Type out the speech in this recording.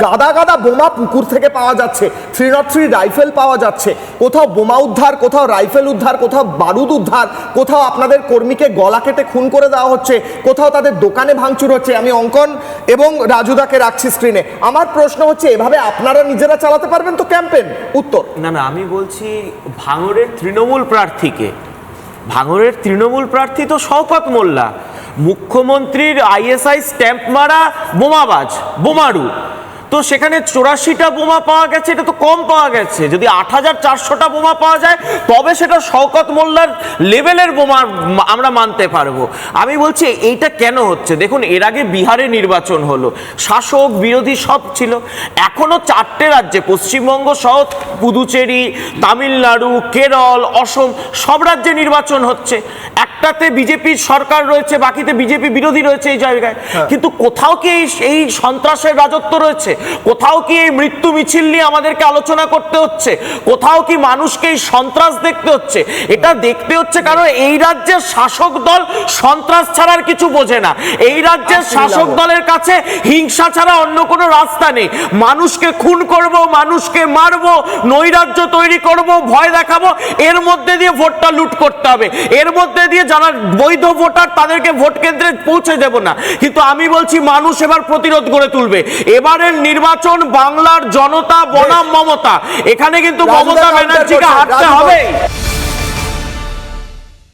গাদা গাদা বোমা পুকুর থেকে পাওয়া যাচ্ছে, 303 রাইফেল পাওয়া যাচ্ছে, কোথাও বোমা উদ্ধার, কোথাও রাইফেল উদ্ধার, কোথাও বারুদ উদ্ধার, কোথাও আপনাদের কর্মীকে গলা কেটে খুন করে দেওয়া হচ্ছে, কোথাও তাদের দোকানে ভাঙচুর হচ্ছে। আমি অঙ্কন এবং রাজুদাকে রাখছি স্ক্রিনে। আমার প্রশ্ন হচ্ছে, এভাবে আপনারা নিজেরা চালাতে পারবেন তো ক্যাম্পেন? উত্তর না, আমি বলছি ভাঙড়ের তৃণমূল প্রার্থী তো শওকত মোল্লা, মুখ্যমন্ত্রীর আইএসআই স্ট্যাম্প মারা বোমাবাজ, বোমারু। তো সেখানে 84টা বোমা পাওয়া গেছে, এটা তো কম পাওয়া গেছে। যদি 8400টা বোমা পাওয়া যায় তবে সেটা শওকত মোল্লার লেভেলের বোমা আমরা মানতে পারবো। আমি বলছি এইটা কেন হচ্ছে? দেখুন, এর আগে বিহারে নির্বাচন হলো, শাসক বিরোধী সব ছিল। এখনো 4টে রাজ্যে, পশ্চিমবঙ্গ সহ পুদুচেরি, তামিলনাড়ু, কেরল, অসম, সব রাজ্যে নির্বাচন হচ্ছে। একটাতে বিজেপির সরকার রয়েছে, বাকিতে বিজেপি বিরোধী রয়েছে এই জায়গায়। কিন্তু কোথাও কি এই সন্ত্রাসের রাজত্ব রয়েছে? কোথাও কি এই মৃত্যু মিছিল নিয়ে আমাদেরকে আলোচনা করতে হচ্ছে? কোথাও কি মানুষকে এই সন্ত্রাস দেখতে হচ্ছে? এটা দেখতে হচ্ছে কারণ এই রাজ্যের শাসক দল সন্ত্রাস ছাড়া আর কিছু বোঝে না। এই রাজ্যের শাসক দলের কাছে হিংসা ছাড়া অন্য কোনো রাস্তা নেই। মানুষকে খুন করব, মানুষকে মারবো, নৈরাজ্য তৈরি করব, ভয় দেখাবো, এর মধ্যে দিয়ে ভোটটা লুট করতে হবে, এর মধ্যে দিয়ে যারা বৈধ ভোটার তাদেরকে ভোট কেন্দ্রে পৌঁছে দেব না। কিন্তু আমি বলছি মানুষ এবার প্রতিরোধ গড়ে তুলবে। এবারের নির্বাচন বাংলার জনতা বনাম মমতা, এখানে কিন্তু মমতা ব্যানার্জিকে হারতে হবে।